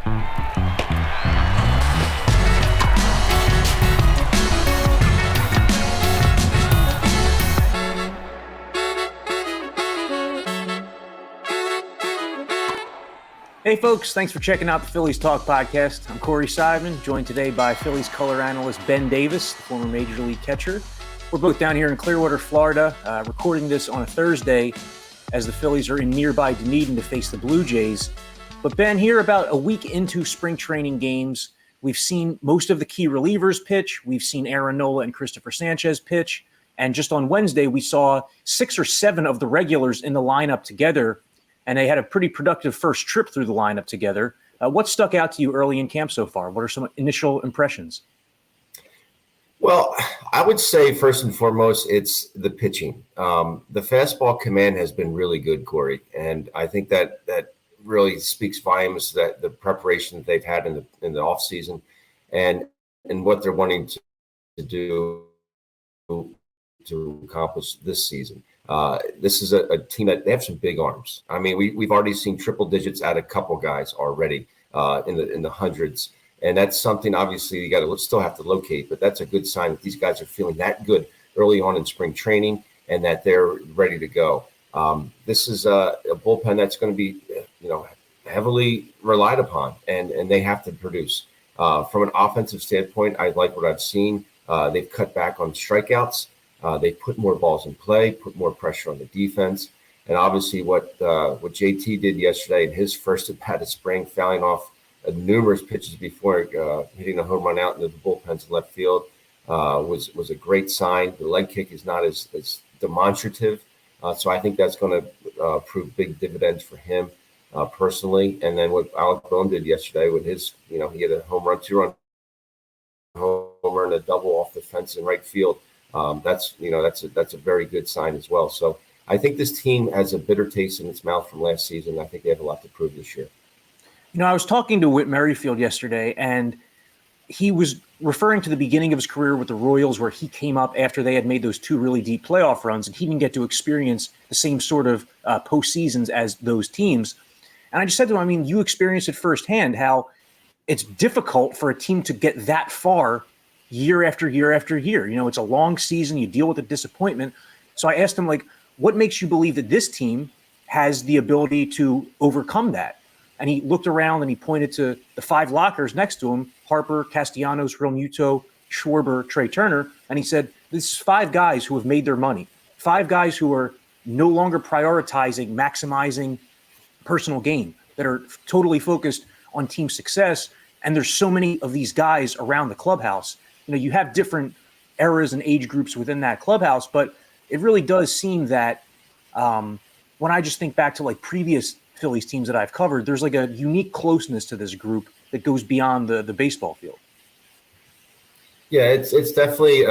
Hey folks, thanks for checking out the Phillies Talk Podcast. I'm Corey Seidman, joined today by Phillies color analyst Ben Davis, the former Major League catcher. We're both down here in Clearwater, Florida, recording this on a Thursday as the Phillies are in nearby Dunedin to face the Blue Jays. But Ben, here about a week into spring training games, we've seen most of the key relievers pitch. We've seen Aaron Nola and Cristopher Sanchez pitch. And just on Wednesday, we saw 6 or 7 of the regulars in the lineup together, and they had a pretty productive first trip through the lineup together. What stuck out to you early in camp so far? What are some initial impressions? Well, I would say first and foremost, it's the pitching. The fastball command has been really good, Corey, and I think that really speaks volumes that the preparation that they've had in the off season, and what they're wanting to do to accomplish this season. This is a team that they have some big arms. I mean, we've already seen triple digits at a couple guys already in the hundreds. And that's something obviously you got to still have to locate, but that's a good sign that these guys are feeling that good early on in spring training and that they're ready to go. This is a bullpen that's going to be, heavily relied upon, and they have to produce. From an offensive standpoint, I like what I've seen. They've cut back on strikeouts. They put more balls in play, put more pressure on the defense. And obviously what JT did yesterday in his first at-bat of spring, fouling off numerous pitches before hitting a home run out into the bullpens in left field was a great sign. The leg kick is not as demonstrative. So I think that's going to prove big dividends for him personally. And then what Alec Bohm did yesterday with his, he had a home run, 2-run homer and a double off the fence in right field. That's a very good sign as well. So I think this team has a bitter taste in its mouth from last season. I think they have a lot to prove this year. I was talking to Whit Merrifield yesterday, and he was referring to the beginning of his career with the Royals, where he came up after they had made those 2 really deep playoff runs, and he didn't get to experience the same sort of postseasons as those teams. And I just said to him, you experienced it firsthand, how it's difficult for a team to get that far year after year after year. It's a long season. You deal with the disappointment. So I asked him, what makes you believe that this team has the ability to overcome that? And he looked around and he pointed to the 5 lockers next to him: Harper, Castellanos, Realmuto, Schwarber, Trey Turner. And he said, this is 5 guys who have made their money, 5 guys who are no longer prioritizing, maximizing personal gain, that are totally focused on team success. And there's so many of these guys around the clubhouse. You have different eras and age groups within that clubhouse, but it really does seem that when I just think back to previous Phillies teams that I've covered, there's a unique closeness to this group that goes beyond the baseball field. Yeah, it's definitely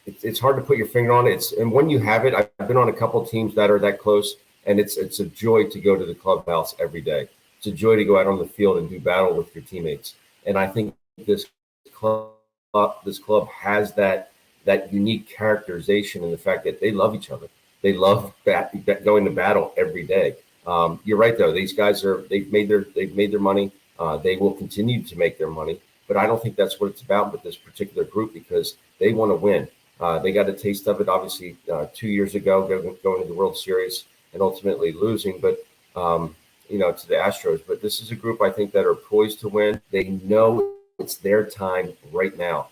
it's hard to put your finger on it. And when you have it, I've been on a couple teams that are that close, and it's a joy to go to the clubhouse every day. It's a joy to go out on the field and do battle with your teammates. And I think this club has that unique characterization in the fact that they love each other. They love going to battle every day. You're right, though. These guys they've made their money. They will continue to make their money, but I don't think that's what it's about with this particular group, because they want to win. They got a taste of it, obviously, 2 years ago, going to the World Series and ultimately losing, but to the Astros. But this is a group, I think, that are poised to win. They know it's their time right now.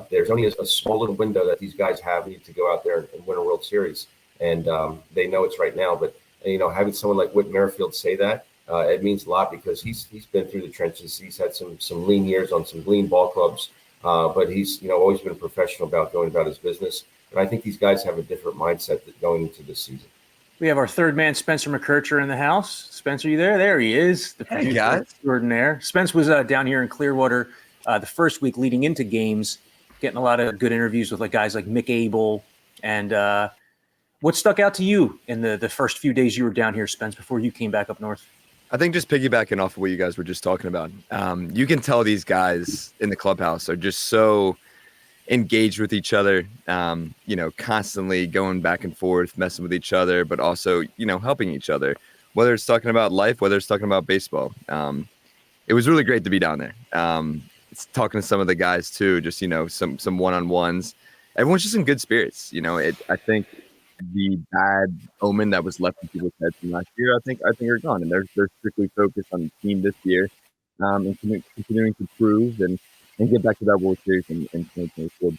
There's only a small little window that these guys have to go out there and win a World Series, and they know it's right now. But having someone like Whit Merrifield say that, it means a lot, because he's been through the trenches. He's had some lean years on some lean ball clubs, but he's always been a professional about going about his business. And I think these guys have a different mindset going into this season. We have our third man, Spencer McKercher, in the house. Spencer, you there? There he is. The producer extraordinaire. Spence was down here in Clearwater the first week leading into games, getting a lot of good interviews with guys like Mick Abel. And what stuck out to you in the first few days you were down here, Spence, before you came back up north? I think just piggybacking off of what you guys were just talking about, you can tell these guys in the clubhouse are just so engaged with each other, constantly going back and forth, messing with each other, but also, helping each other, whether it's talking about life, whether it's talking about baseball. it was really great to be down there. It's talking to some of the guys too, just, some one-on-ones. Everyone's just in good spirits. I think the bad omen that was left in people's heads from last year, I think are gone, and they're strictly focused on the team this year, and continuing to prove and get back to that World Series in 2024.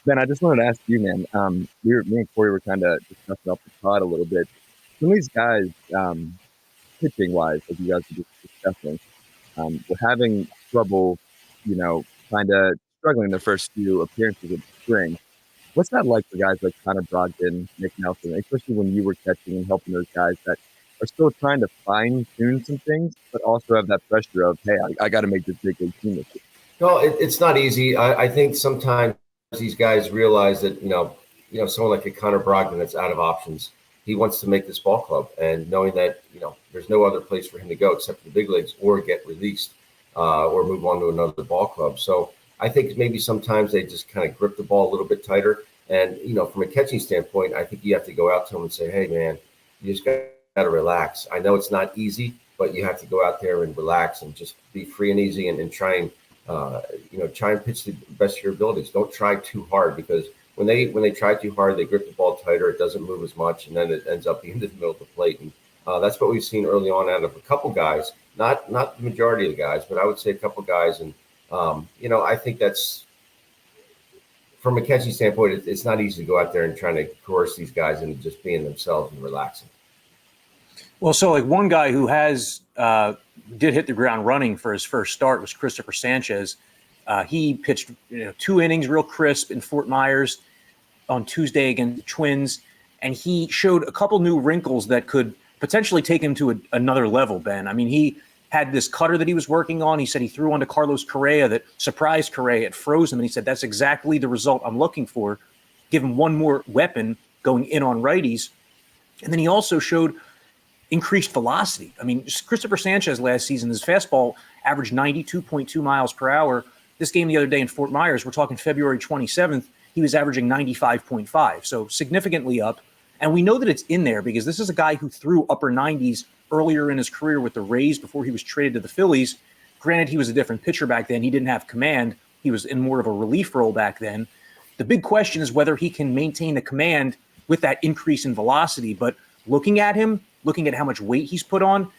Ben, I just wanted to ask you, man. Me and Corey were kind of discussing off the pod a little bit. Some of these guys, pitching wise, as you guys were just discussing, were having trouble, kind of struggling the first few appearances of the spring. What's that like for guys like Connor Brogdon, Nick Nelson, especially when you were catching and helping those guys that are still trying to fine-tune some things, but also have that pressure of, hey, I got to make this big league team this year? No, it's not easy. I think sometimes these guys realize that, someone like a Connor Brogdon that's out of options, he wants to make this ball club, and knowing that, there's no other place for him to go except for the big leagues or get released or move on to another ball club. So I think maybe sometimes they just kind of grip the ball a little bit tighter. And, from a catching standpoint, I think you have to go out to them and say, hey, man, you just got to relax. I know it's not easy, but you have to go out there and relax and just be free and easy and try and, try and pitch the best of your abilities. Don't try too hard, because when they try too hard, they grip the ball tighter. It doesn't move as much, and then it ends up being in the middle of the plate. And that's what we've seen early on out of a couple guys, not the majority of the guys, but I would say a couple guys. And, I think that's, from a catching standpoint, it's not easy to go out there and trying to coerce these guys into just being themselves and relaxing. Well, so like one guy who did hit the ground running for his first start was Cristopher Sanchez. He pitched 2 innings real crisp in Fort Myers on Tuesday against the Twins, and he showed a couple new wrinkles that could potentially take him to another level, Ben. I mean, he had this cutter that he was working on. He said he threw onto Carlos Correa that surprised Correa. It froze him, and he said, that's exactly the result I'm looking for. Give him one more weapon going in on righties. And then he also showed increased velocity. I mean, Cristopher Sanchez last season, his fastball averaged 92.2 miles per hour. This game the other day in Fort Myers, we're talking February 27th, he was averaging 95.5, so significantly up. And we know that it's in there because this is a guy who threw upper 90s earlier in his career with the Rays before he was traded to the Phillies. Granted, he was a different pitcher back then. He didn't have command. He was in more of a relief role back then. The big question is whether he can maintain the command with that increase in velocity. But looking at him, looking at how much weight he's put on,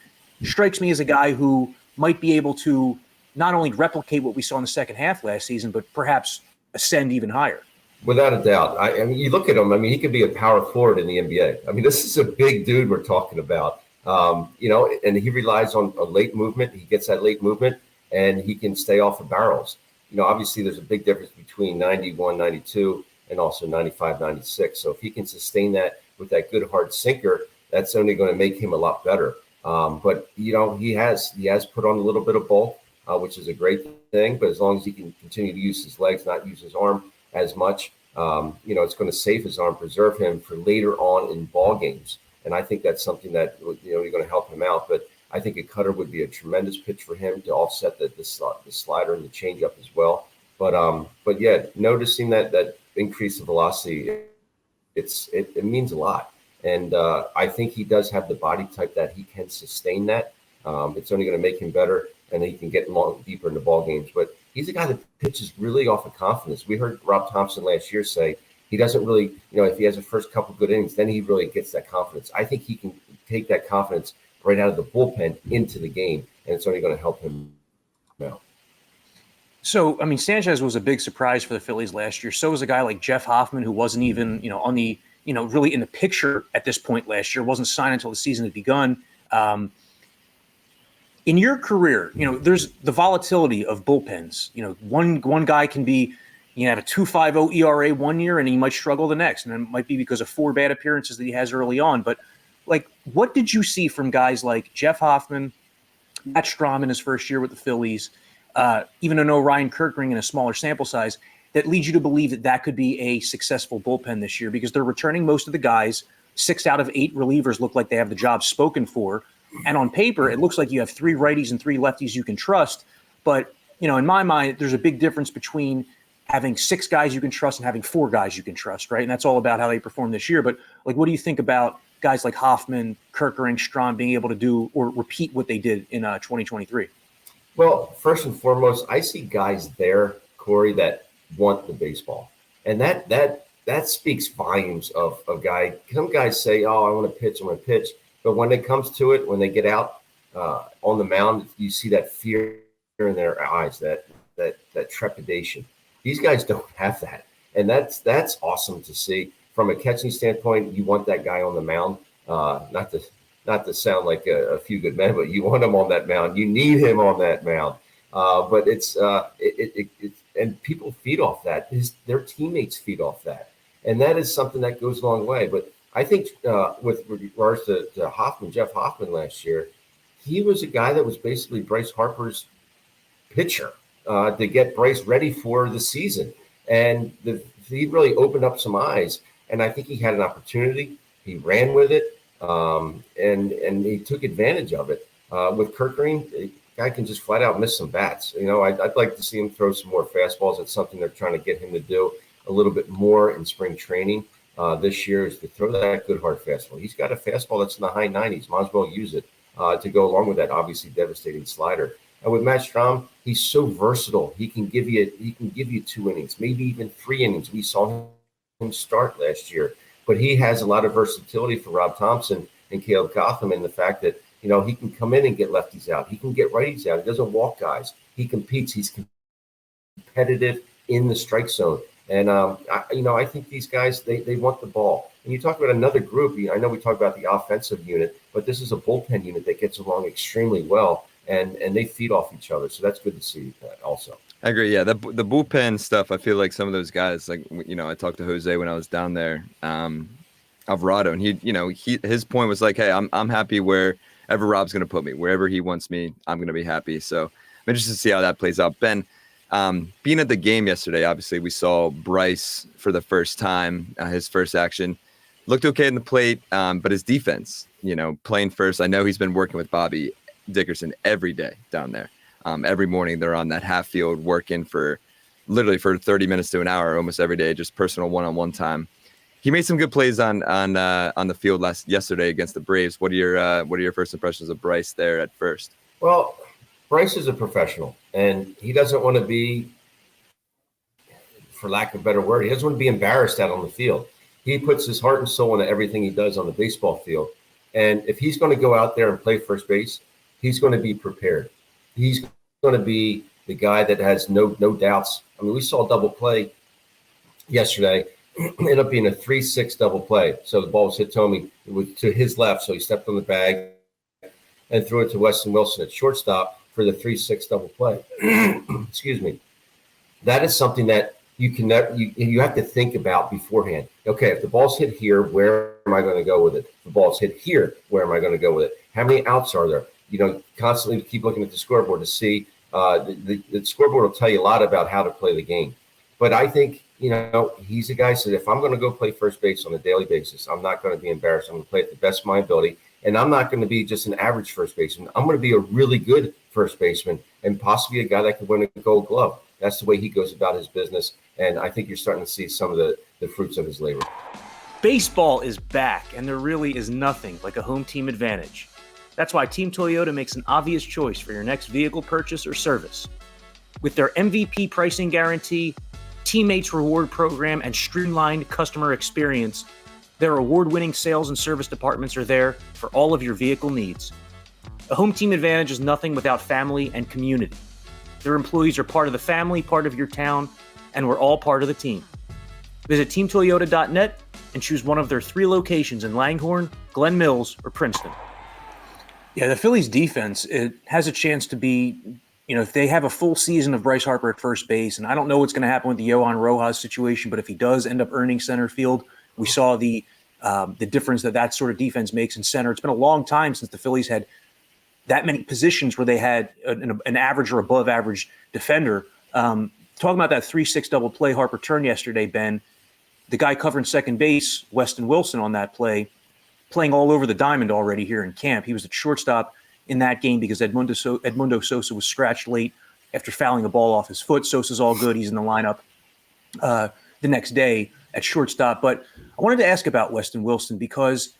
strikes me as a guy who might be able to not only replicate what we saw in the second half last season, but perhaps ascend even higher. Without a doubt. I mean, you look at him, he could be a power forward in the NBA. This is a big dude we're talking about, and he relies on a late movement. He gets that late movement, and he can stay off of barrels. Obviously there's a big difference between 91, 92, and also 95, 96. So if he can sustain that with that good hard sinker, that's only going to make him a lot better. But he has put on a little bit of bulk, which is a great thing. But as long as he can continue to use his legs, not use his arm as much, it's going to save his arm, preserve him for later on in ball games. And I think that's something that, you're going to help him out. But I think a cutter would be a tremendous pitch for him to offset the slider and the changeup as well. But yeah, noticing that increase of velocity, it means a lot. And I think he does have the body type that he can sustain that. It's only going to make him better, and he can get deeper into ball games. But he's a guy that pitches really off of confidence. We heard Rob Thompson last year say he doesn't really, if he has the first couple good innings, then he really gets that confidence. I think he can take that confidence right out of the bullpen into the game, and it's only going to help him out. So, Sanchez was a big surprise for the Phillies last year. So was a guy like Jeff Hoffman, who wasn't even, on the, really in the picture at this point last year, wasn't signed until the season had begun. In your career, there's the volatility of bullpens. One guy can be, have a 2.50 ERA one year and he might struggle the next. And it might be because of 4 bad appearances that he has early on. But what did you see from guys like Jeff Hoffman, Matt Strahm in his first year with the Phillies, even though Ryan Kerkering in a smaller sample size, that leads you to believe that could be a successful bullpen this year? Because they're returning most of the guys. 6 out of 8 relievers look like they have the job spoken for. And on paper, it looks like you have 3 righties and 3 lefties you can trust. But, in my mind, there's a big difference between having 6 guys you can trust and having 4 guys you can trust, right? And that's all about how they perform this year. But, what do you think about guys like Hoffman, Kerkering, Strahm being able to do or repeat what they did in 2023? Well, first and foremost, I see guys there, Corey, that want the baseball. And that speaks volumes of a guy. Some guys say, oh, I want to pitch, But when it comes to it, when they get out on the mound, you see that fear in their eyes, that trepidation. These guys don't have that. And that's awesome to see. From a catching standpoint, you want that guy on the mound. Not to sound like a few good men, but you want him on that mound. You need him on that mound. But it's and people feed off that. Their teammates feed off that, and that is something that goes a long way. But I think with regards to Hoffman, Jeff Hoffman last year, he was a guy that was basically Bryce Harper's pitcher to get Bryce ready for the season, and he really opened up some eyes. And I think he had an opportunity. He ran with it. And he took advantage of it. With Kerkering, the guy can just flat out miss some bats. I'd like to see him throw some more fastballs. It's something they're trying to get him to do a little bit more in spring training this year, is to throw that good hard fastball. He's got a fastball that's in the high 90s. Might as well use it to go along with that obviously devastating slider. And with Matt Strahm, he's so versatile. He can give you 2 innings, maybe even 3 innings. We saw him start last year. But he has a lot of versatility for Rob Thompson and Caleb Cotham, in the fact that, he can come in and get lefties out. He can get righties out. He doesn't walk guys. He competes. He's competitive in the strike zone. And, I think these guys, they want the ball. And you talk about another group. I know we talk about the offensive unit, but this is a bullpen unit that gets along extremely well, and they feed off each other. So that's good to see that also. I agree. Yeah, the bullpen stuff, I feel like some of those guys, like, I talked to Jose when I was down there, Alvarado, and his point was like, hey, I'm happy wherever Rob's going to put me. Wherever he wants me, I'm going to be happy. So I'm interested to see how that plays out. Ben, being at the game yesterday, obviously we saw Bryce for the first time, his first action. Looked okay in the plate, but his defense, playing first. I know he's been working with Bobby Dickerson every day down there. Every morning they're on that half field working for 30 minutes to an hour almost every day, just personal one-on-one time. He made some good plays on the field yesterday against the Braves. What are your first impressions of Bryce there at first? Well, Bryce is a professional, and he doesn't want to be, for lack of a better word, he doesn't want to be embarrassed out on the field. He puts his heart and soul into everything he does on the baseball field. And if he's going to go out there and play first base, he's going to be prepared. He's going to be the guy that has no doubts. I mean, we saw a double play yesterday. Ended up being a 3-6 double play. So the ball was hit to his left, so he stepped on the bag and threw it to Weston Wilson at shortstop for the 3-6 double play. Excuse me. That is something that you have to think about beforehand. Okay, if the ball's hit here, where am I going to go with it? If the ball's hit here, where am I going to go with it? How many outs are there? Constantly keep looking at the scoreboard to see. The scoreboard will tell you a lot about how to play the game. But I think, he's a guy who said, if I'm going to go play first base on a daily basis, I'm not going to be embarrassed. I'm going to play at the best of my ability. And I'm not going to be just an average first baseman. I'm going to be a really good first baseman and possibly a guy that could win a Gold Glove. That's the way he goes about his business. And I think you're starting to see some of the fruits of his labor. Baseball is back, and there really is nothing like a home team advantage. That's why Team Toyota makes an obvious choice for your next vehicle purchase or service. With their MVP pricing guarantee, teammates reward program, and streamlined customer experience, their award-winning sales and service departments are there for all of your vehicle needs. A home team advantage is nothing without family and community. Their employees are part of the family, part of your town, and we're all part of the team. Visit teamtoyota.net and choose one of their 3 locations in Langhorne, Glen Mills, or Princeton. Yeah, the Phillies defense, it has a chance to be, if they have a full season of Bryce Harper at first base, and I don't know what's going to happen with the Johan Rojas situation, but if he does end up earning center field, we saw the difference that sort of defense makes in center. It's been a long time since the Phillies had that many positions where they had an average or above average defender. Talking about that 3-6 double play Harper turned yesterday, Ben, the guy covering second base, Weston Wilson, on that play, playing all over the diamond already here in camp. He was at shortstop in that game because Edmundo Sosa was scratched late after fouling a ball off his foot. Sosa's all good. He's in the lineup the next day at shortstop. But I wanted to ask about Weston Wilson because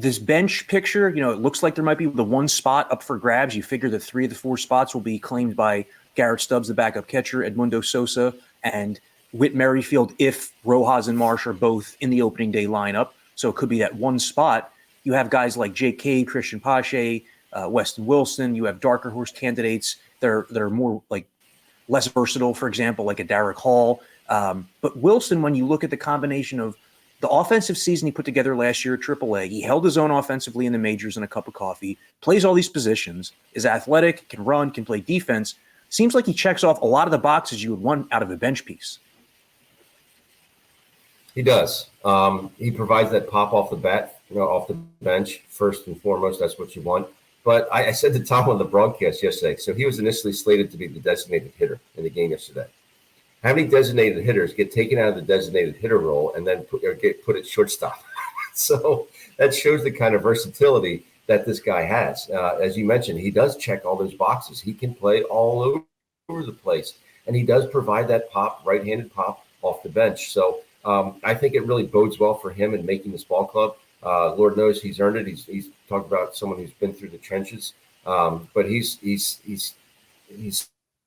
This bench picture, it looks like there might be the one spot up for grabs. You figure that 3 of the 4 spots will be claimed by Garrett Stubbs, the backup catcher, Edmundo Sosa, and Whit Merrifield if Rojas and Marsh are both in the opening day lineup. So it could be that one spot. You have guys like Jake Cade, Christian Pache, Weston Wilson. You have darker horse candidates that are more like less versatile, for example, like a Derek Hall. But Wilson, when you look at the combination of the offensive season he put together last year at AAA, he held his own offensively in the majors in a cup of coffee, plays all these positions, is athletic, can run, can play defense. Seems like he checks off a lot of the boxes you would want out of a bench piece. He does. He provides that pop off the bat, off the bench, first and foremost. That's what you want. But I said to Tom on the broadcast yesterday, so he was initially slated to be the designated hitter in the game yesterday. How many designated hitters get taken out of the designated hitter role and then put at shortstop? So that shows the kind of versatility that this guy has. As you mentioned, he does check all those boxes. He can play all over the place, and he does provide that pop, right-handed pop off the bench. So I think it really bodes well for him in making this ball club. Lord knows he's earned it. He's talked about someone who's been through the trenches, but he's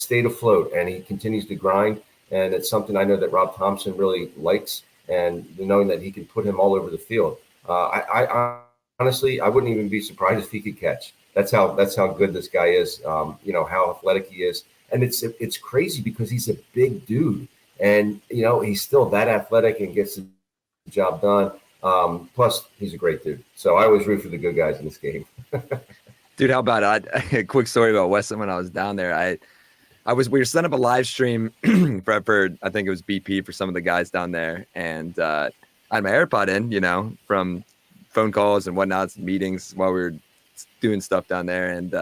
stayed afloat, and he continues to grind. And it's something I know that Rob Thompson really likes, and knowing that he can put him all over the field. I honestly, I wouldn't even be surprised if he could catch. That's how good this guy is. How athletic he is, and it's crazy because he's a big dude, and he's still that athletic and gets the job done. Plus, he's a great dude. So I always root for the good guys in this game. Dude, how about a quick story about Weston when I was down there. We were setting up a live stream for I think it was BP for some of the guys down there, and I had my AirPod in, from phone calls and whatnot, meetings while we were doing stuff down there, and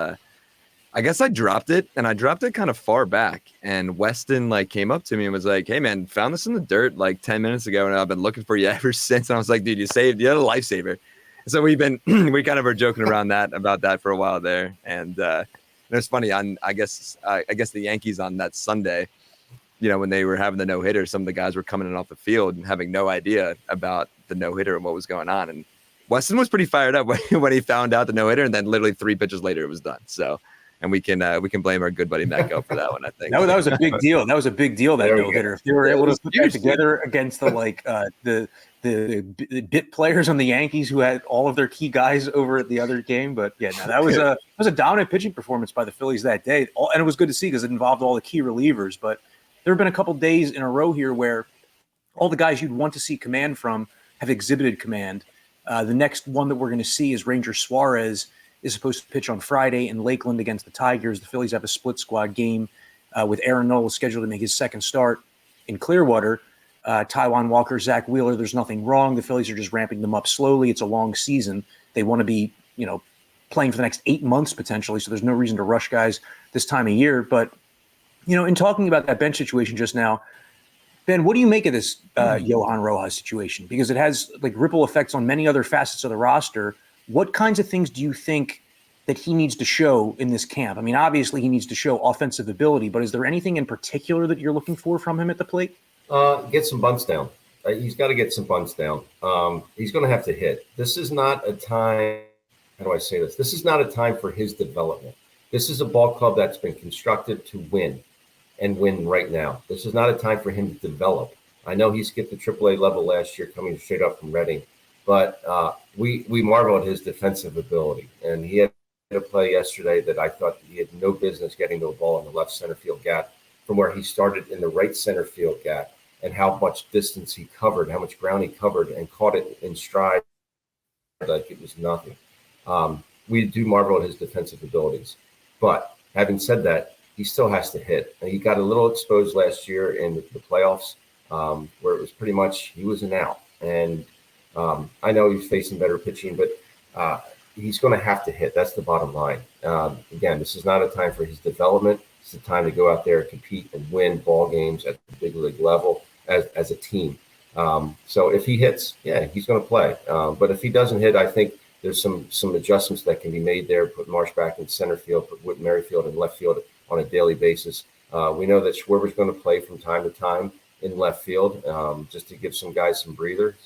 I guess I dropped it, and I dropped it kind of far back, and Weston came up to me and was like, "Hey man, found this in the dirt 10 minutes ago, and I've been looking for you ever since." And I was like, "Dude, you had a lifesaver." So we kind of were joking around about that for a while there, and it was funny. I guess the Yankees on that Sunday, when they were having the no hitter, some of the guys were coming in off the field and having no idea about the no hitter and what was going on. And Weston was pretty fired up when he found out the no hitter, and then literally 3 pitches later it was done. So, and we can blame our good buddy Metco for that one. I think that was a big deal. That was a big deal. That no hitter. If they were able to put that together against the bit players on the Yankees who had all of their key guys over at the other game. But yeah, no, that was a dominant pitching performance by the Phillies that day. And it was good to see because it involved all the key relievers. But there have been a couple days in a row here where all the guys you'd want to see command from have exhibited command. The next one that we're going to see is Ranger Suarez is supposed to pitch on Friday in Lakeland against the Tigers. The Phillies have a split squad game with Aaron Nola scheduled to make his second start in Clearwater. Taijuan Walker, Zach Wheeler, there's nothing wrong. The Phillies are just ramping them up slowly. It's a long season. They want to be, playing for the next 8 months potentially, so there's no reason to rush guys this time of year. But, in talking about that bench situation just now, Ben, what do you make of this Johan Rojas situation? Because it has ripple effects on many other facets of the roster. What kinds of things do you think that he needs to show in this camp? I mean, obviously he needs to show offensive ability, but is there anything in particular that you're looking for from him at the plate? Get some bunts down. He's got to get some bunts down. He's going to have to hit. This is not a time. How do I say this? This is not a time for his development. This is a ball club that's been constructed to win and win right now. This is not a time for him to develop. I know he skipped the AAA level last year coming straight up from Reading, but we marvel at his defensive ability. And he had a play yesterday that I thought he had no business getting to a ball in the left center field gap from where he started in the right center field gap, and how much distance he covered, how much ground he covered, and caught it in stride like it was nothing. We do marvel at his defensive abilities. But having said that, he still has to hit. And he got a little exposed last year in the playoffs where it was pretty much he was an out. And I know he's facing better pitching, but he's going to have to hit. That's the bottom line. Again, this is not a time for his development. It's the time to go out there and compete and win ball games at the big league level as a team. So if he hits, yeah, he's going to play. But if he doesn't hit, I think there's some adjustments that can be made there. Put Marsh back in center field, put Whit Merrifield in left field on a daily basis. We know that Schwarber's going to play from time to time in left field just to give some guys some breathers.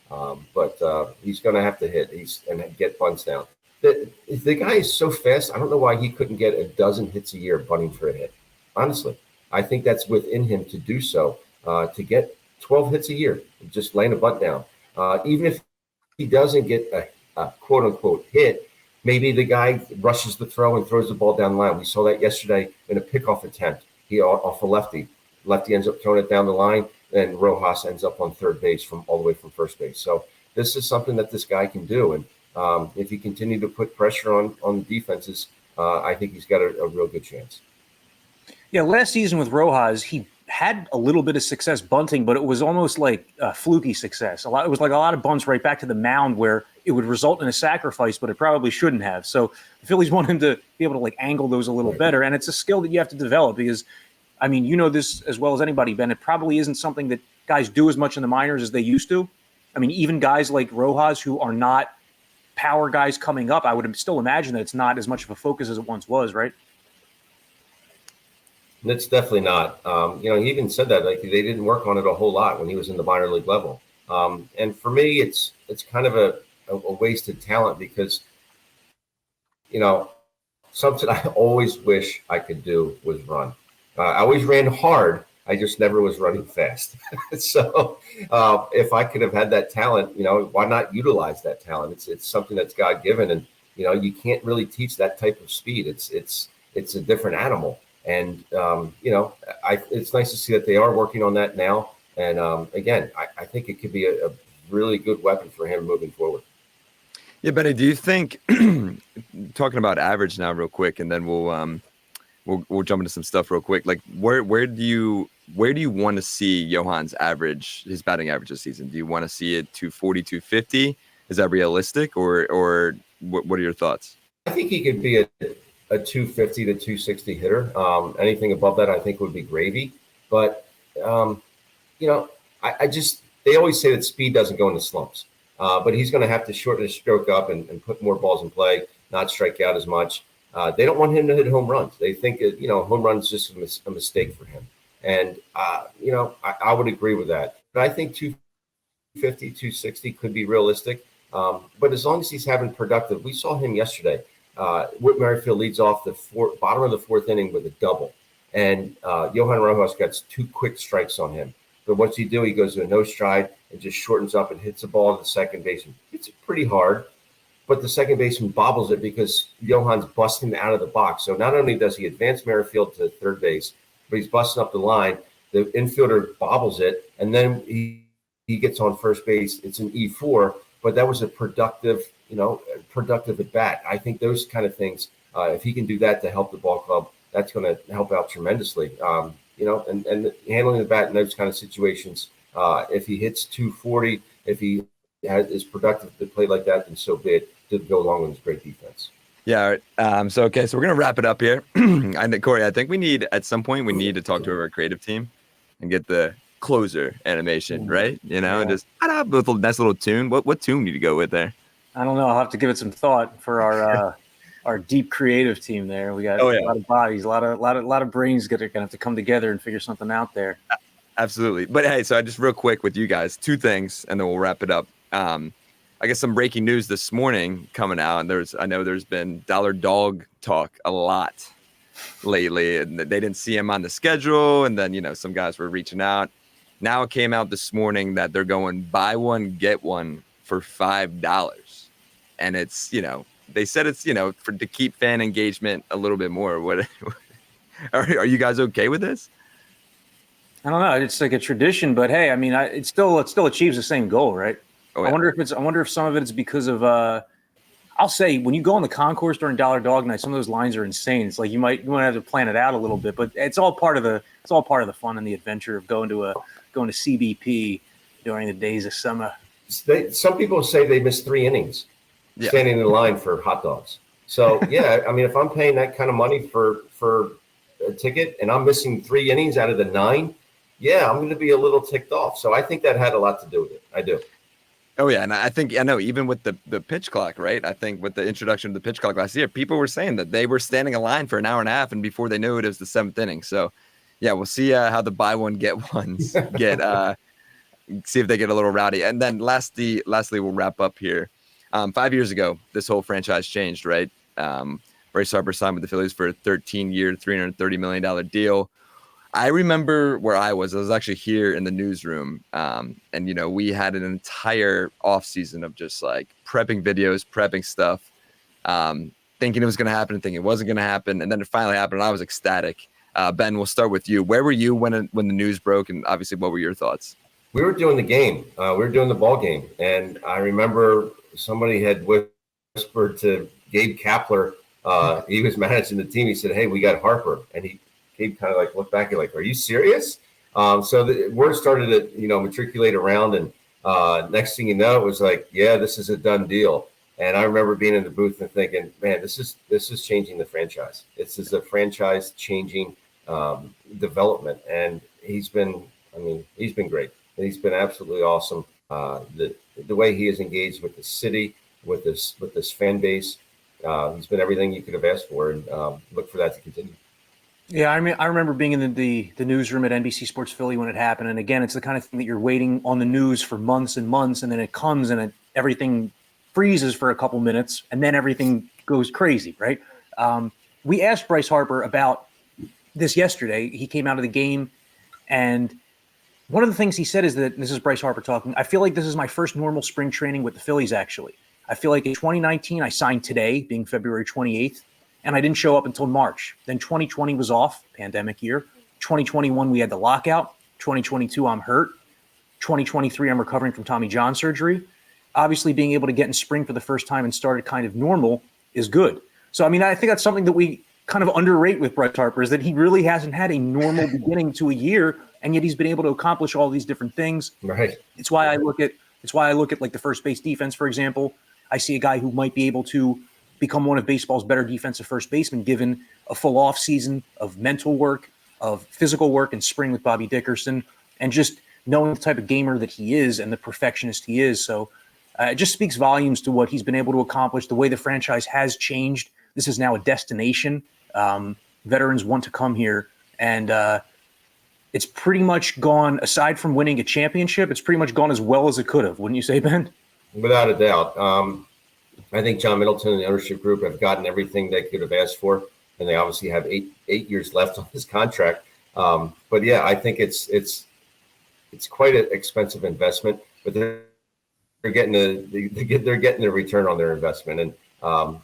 But he's going to have to hit and get bunts down. The guy is so fast. I don't know why he couldn't get a dozen hits a year bunting for a hit. Honestly, I think that's within him to do so, to get 12 hits a year, just laying a bunt down. Even if he doesn't get a quote-unquote hit, maybe the guy rushes the throw and throws the ball down the line. We saw that yesterday in a pickoff attempt. He off a lefty. Lefty ends up throwing it down the line, and Rojas ends up on third base from all the way from first base. So this is something that this guy can do. And if he continue to put pressure on the defenses, I think he's got a real good chance. Yeah, last season with Rojas, he had a little bit of success bunting, but it was almost like fluky success. It was like a lot of bunts right back to the mound where it would result in a sacrifice, but it probably shouldn't have. So the Phillies want him to be able to like angle those a little better, and it's a skill that you have to develop because, I mean, you know this as well as anybody, Ben. It probably isn't something that guys do as much in the minors as they used to. I mean, even guys like Rojas who are not power guys coming up, I would still imagine that it's not as much of a focus as it once was, right? It's definitely not. He even said that like they didn't work on it a whole lot when he was in the minor league level. And for me, it's kind of a wasted talent because, something I always wish I could do was run. I always ran hard. I just never was running fast. So if I could have had that talent, why not utilize that talent? It's something that's God given, and you can't really teach that type of speed. It's a different animal. And, it's nice to see that they are working on that now. And, again, I think it could be a really good weapon for him moving forward. Yeah, Benny, do you think, talking about average now real quick, and then we'll jump into some stuff real quick. Like, where do you want to see Johan's average, his batting average this season? Do you want to see it 240, 250? Is that realistic, or what are your thoughts? I think he could be a 250 to 260 hitter. Anything above that, I think, would be gravy. But, they always say that speed doesn't go into slumps. But he's going to have to shorten his stroke up and put more balls in play, not strike out as much. They don't want him to hit home runs. They think that, home runs is just a mistake for him. And, I would agree with that. But I think 250, 260 could be realistic. But as long as he's having productive, we saw him yesterday. Whit Merrifield leads off the bottom of the fourth inning with a double. And Johan Rojas gets 2 quick strikes on him. But what's he do? He goes to a no stride and just shortens up and hits the ball to the second baseman. It's pretty hard. But the second baseman bobbles it because Johan's busting out of the box. So not only does he advance Merrifield to third base, but he's busting up the line. The infielder bobbles it, and then he gets on first base. It's an E4, but that was a productive at bat. I think those kind of things, if he can do that to help the ball club, that's going to help out tremendously. And handling the bat in those kind of situations, if he hits 240, if he is productive to play like that, then so be it. To go along with his great defense. Yeah. So we're going to wrap it up here. And Corey, I think at some point we need to talk to our creative team and get the closer animation, right? And just with a nice little tune. What tune need to go with there? I don't know. I'll have to give it some thought for our deep creative team there. We got a lot of bodies, a lot of brains that are going to have to come together and figure something out there. Absolutely. But hey, so I just real quick with you guys, 2 things, and then we'll wrap it up. I guess some breaking news this morning coming out, and I know there's been dollar dog talk a lot lately, and they didn't see him on the schedule, and then some guys were reaching out. Now it came out this morning that they're going buy one get one for $5, and it's they said it's to keep fan engagement a little bit more. What are you guys okay with this? I don't know. It's like a tradition, but hey, I mean, it still achieves the same goal, right? Oh, yeah. I wonder if some of it is because of I'll say when you go on the concourse during Dollar Dog Night, some of those lines are insane. It's like you might have to plan it out a little bit, but it's all part of the fun and the adventure of going to CBP during the days of summer. Some people say they missed 3 innings standing in line for hot dogs. So yeah, I mean, if I'm paying that kind of money for a ticket and I'm missing 3 innings out of the 9, yeah, I'm going to be a little ticked off. So I think that had a lot to do with it. I do. Oh, yeah. And I think, even with the pitch clock, right? I think with the introduction of the pitch clock last year, people were saying that they were standing in line for an hour and a half, and before they knew it, it was the 7th inning. So, yeah, we'll see how the buy one, get ones get see if they get a little rowdy. And then lastly, we'll wrap up here. 5 years ago, this whole franchise changed, right? Bryce Harper signed with the Phillies for a 13-year, $330 million deal. I remember where I was actually here in the newsroom. And, we had an entire offseason of just like prepping videos, prepping stuff, thinking it was going to happen and thinking it wasn't going to happen. And then it finally happened, and I was ecstatic. Ben, we'll start with you. Where were you when the news broke? And obviously, what were your thoughts? We were doing the game. We were doing the ball game. And I remember somebody had whispered to Gabe Kapler. He was managing the team. He said, "Hey, we got Harper." And Gabe kind of like looked back and like, "Are you serious?" So the word started to, matriculate around. And next thing you know, it was like, yeah, this is a done deal. And I remember being in the booth and thinking, man, this is changing the franchise. This is a franchise changing development. And he's been great. He's been absolutely awesome. The way he is engaged with the city, with this fan base, he's been everything you could have asked for, and look for that to continue. Yeah, I remember being in the newsroom at NBC Sports Philly when it happened. And again, it's the kind of thing that you're waiting on the news for months and months, and then it comes and everything freezes for a couple minutes, and then everything goes crazy, right? We asked Bryce Harper about this yesterday. He came out of the game, and one of the things he said is that, this is Bryce Harper talking, "I feel like this is my first normal spring training with the Phillies, actually. I feel like in 2019, I signed today, being February 28th, and I didn't show up until March. Then 2020 was off, pandemic year. 2021, we had the lockout. 2022, I'm hurt. 2023, I'm recovering from Tommy John surgery. Obviously, being able to get in spring for the first time and start it kind of normal is good." So, I think that's something that we kind of underrate with Bryce Harper, is that he really hasn't had a normal beginning to a year, and yet he's been able to accomplish all these different things. Right. It's why I look at like the first base defense, for example. I see a guy who might be able to become one of baseball's better defensive first basemen, given a full off season of mental work, of physical work in spring with Bobby Dickerson, and just knowing the type of gamer that he is and the perfectionist he is. So it just speaks volumes to what he's been able to accomplish, the way the franchise has changed. This is now a destination. Veterans want to come here, and it's pretty much gone, aside from winning a championship, it's pretty much gone as well as it could have. Wouldn't you say, Ben? Without a doubt. I think John Middleton and the ownership group have gotten everything they could have asked for, and they obviously have eight years left on his contract. But yeah, I think it's quite an expensive investment, but they're getting a return on their investment. And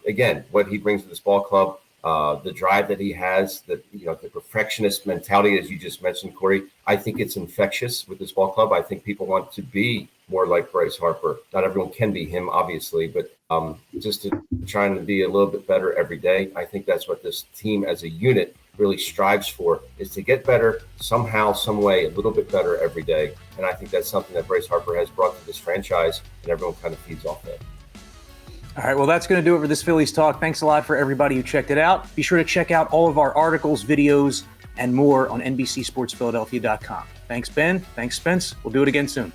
again, what he brings to this ball club, the drive that he has, the perfectionist mentality, as you just mentioned, Corey, I think it's infectious with this ball club. I think people want to be more like Bryce Harper. Not everyone can be him, obviously, but just trying to be a little bit better every day. I think that's what this team as a unit really strives for, is to get better somehow, some way, a little bit better every day. And I think that's something that Bryce Harper has brought to this franchise, and everyone kind of feeds off that. All right, well, that's going to do it for this Phillies Talk. Thanks a lot for everybody who checked it out. Be sure to check out all of our articles, videos, and more on NBCSportsPhiladelphia.com. Thanks, Ben. Thanks, Spence. We'll do it again soon.